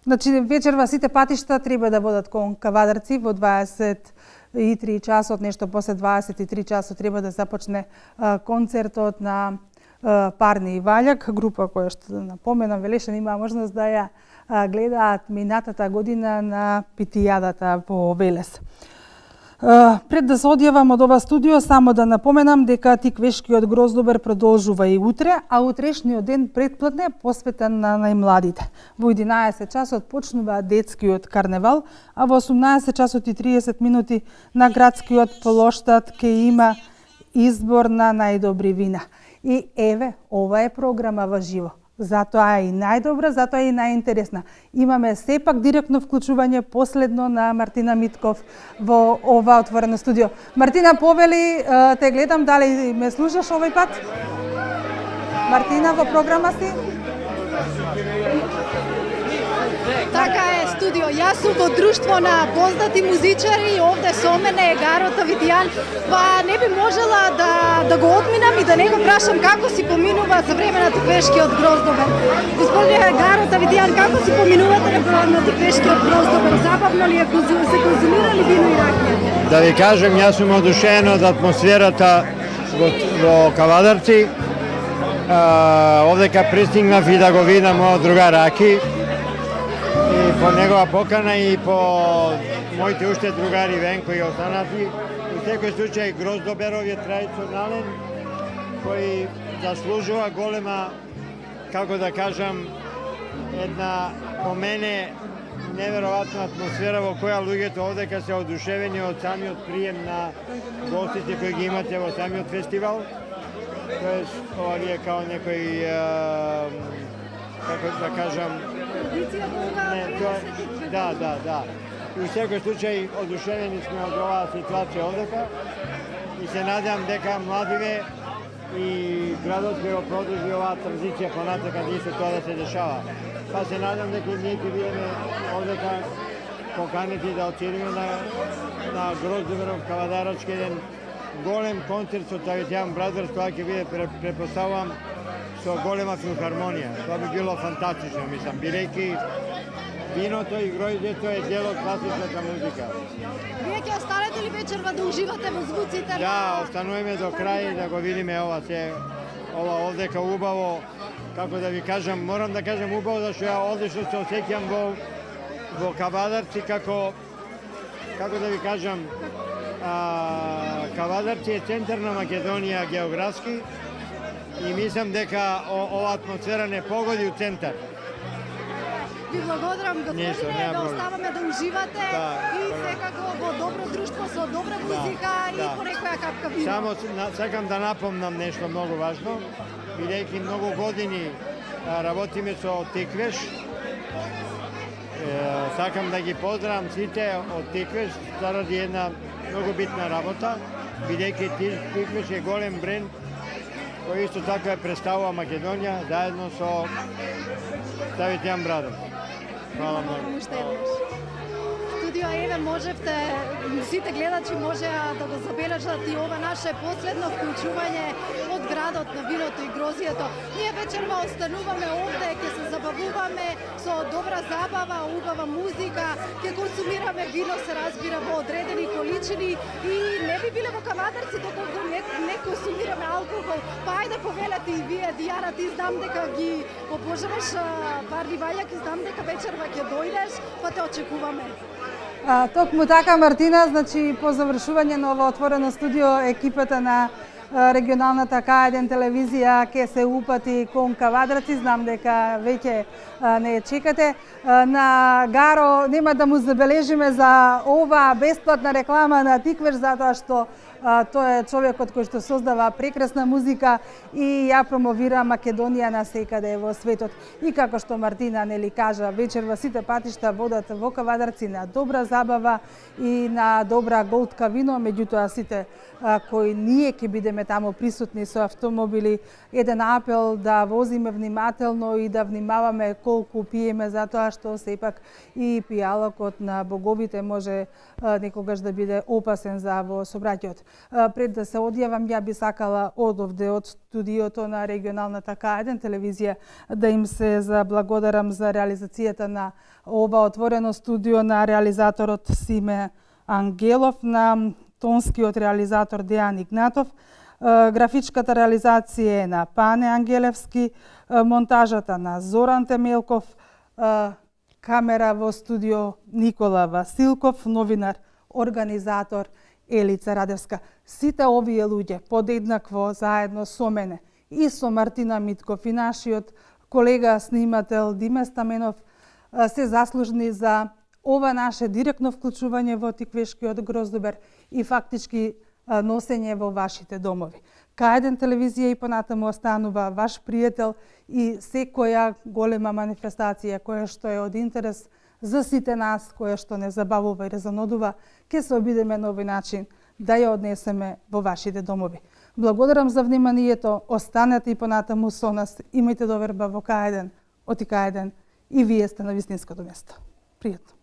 Значи вечерва сите патишта треба да водат кон Кавадарци во 23 часот, нешто после 23 часот треба да започне концертот на Парни и Ваљак, група која што да напоменам, велеше имаа можност да ја гледаат минатата година на Питијадата во Велес. Пред да се одјавам од ова студио, само да напоменам дека Тиквешкиот гроздобер продолжува и утре, а утрешниот ден претплатне е посветен на најмладите. Во 11 часот почнува детскиот карневал, а во 18 часот и 30 минути на градскиот плоштад ќе има избор на најдобри вина. И еве, ова е програма во живо. Затоа е и најдобра, затоа е и најинтересна. Имаме сепак директно вклучување последно на Мартина Митков во ова отворено студио. Мартина, повели, те гледам, дали ме слушаш овој пат? Мартина, во програма си? Така е, студио. Јас сум во друштво на познати музичари и овде со мене е Гаро Тавидијан. Па не би можела да го одминам и да не го прашам како си поминува за време на Тиквешкиот гроздобер. Господине Гаро Тавидијан, како си поминувате на Тиквешкиот гроздобер? Забавно ли е, се конзумира ли вино и ракија? Да ви кажем, јас сум одушевен од атмосферата во Кавадарци. Овдека пристигнав и да го видам мојот другар Аки. И по негова покана и по моите уште другари Венко и останати. У секој случај гроздоберов е традиционален, кој заслужува голема, како да кажам, една по мене неверојатна атмосфера во која луѓето овдека се одушевени од самиот прием на гостите кои ги имате во самиот фестивал. Тоест, ова ви е као некој, како да кажам, да. И у секој случај одушевени сме од оваа ситуација овдека и се надевам дека младиве и градот ќе го продолжи оваа транзиција понатака да исто тоа да се дешава. Па се надевам дека ние ќе бидеме овдека поканети да отидеме на Гроздоберов Кавадарачки еден голем концерт со Тавидијан Брадерс, тоа ќе биде, препоставувам, со голема филхармонија. Тоа би било фантастично, мислам, бидејќи виното и гроздето е дел од класичната музика. Вие ќе останете ли вечерва да уживате во звуците? Да, остануваме до крај да го видиме ова овдека убаво, како да ви кажам, морам да кажам убаво, зашто ја одлично се осеќам во Кавадарци како да ви кажам, Кавадарци е центар на Македонија географски и мислам дека ова атмосфера не погоди у центар. Ви благодарам, господине, да оставаме да уживате и секако во добро друштво со добра музика и по некоја капка вино. Само сакам да напомнам нешто многу важно, бидејќи многу години работиме со Тиквеш. Сакам да ги поздравам сите од Тиквеш заради една многу битна работа, бидејќи Тиквеш е голем бренд кој исто така представува Македонија заедно со Ставит Јан Брадов. Хвала многу. Студио Еве можевте, сите гледачи можеа да го забележат и ова наше последно вклучување од градот на виното и грозието. Ние вечерва остануваме овде, ќе се забавуваме со добра забава, убава музика, ќе консумираме вино, се разбира, во одредени количини и не би биле во Кавадарци доколку не консумираме алкохол. Па ајде повелете и вие, Дијана, ти знам дека ги обожаваш парни вајаки, знам дека вечерва ќе дојдеш, па те очекуваме. Токму така, Мартина, значи по завршување на ово отворено студио, екипата на регионалната К1 телевизија ќе се упати кон Кавадарци, знам дека веќе не ја чекате. На Гаро нема да му забележиме за ова бесплатна реклама на Тиквеш, затоа што тој е човекот кој што создава прекрасна музика и ја промовира Македонија насекаде во светот. И како што Мартина нели кажа, вечерва сите патишта водат во Кавадарци на добра забава и на добра голтка вино, меѓутоа сите кои ние ќе бидеме таму присутни со автомобили, еден апел да возиме внимателно и да внимаваме колку пиеме, затоа што сепак и пијалокот на боговите може некогаш да биде опасен за во сообраќајот. Пред да се одјавам, ја би сакала одовде од студиото на регионалната К1 телевизија да им се заблагодарам за реализацијата на ова отворено студио, на реализаторот Симе Ангелов, на тонскиот реализатор Дејан Игнатов, графичката реализација е на Пане Ангелевски, монтажата на Зоран Темелков, камера во студио Никола Василков, новинар, организатор Елица Радевска. Сите овие луѓе подеднакво заедно со мене и со Мартина Митков и нашиот колега снимател Диме Стаменов се заслужни за ова наше директно вклучување во Тиквешкиот Гроздобер и фактички носење во вашите домови. К1 телевизија и понатаму останува ваш пријател и секоја голема манифестација која што е од интерес за сите нас, која што не забавува и резонодува, ќе се обидеме на овој начин да ја однесеме во вашите домови. Благодарам за вниманието, останете и понатаму со нас, имајте доверба во К1, оти К1 и вие сте на вистинското место. Пријатно.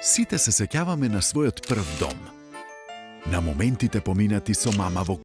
Сите се сеќаваме на својот прв дом. На моментите поминати со мама во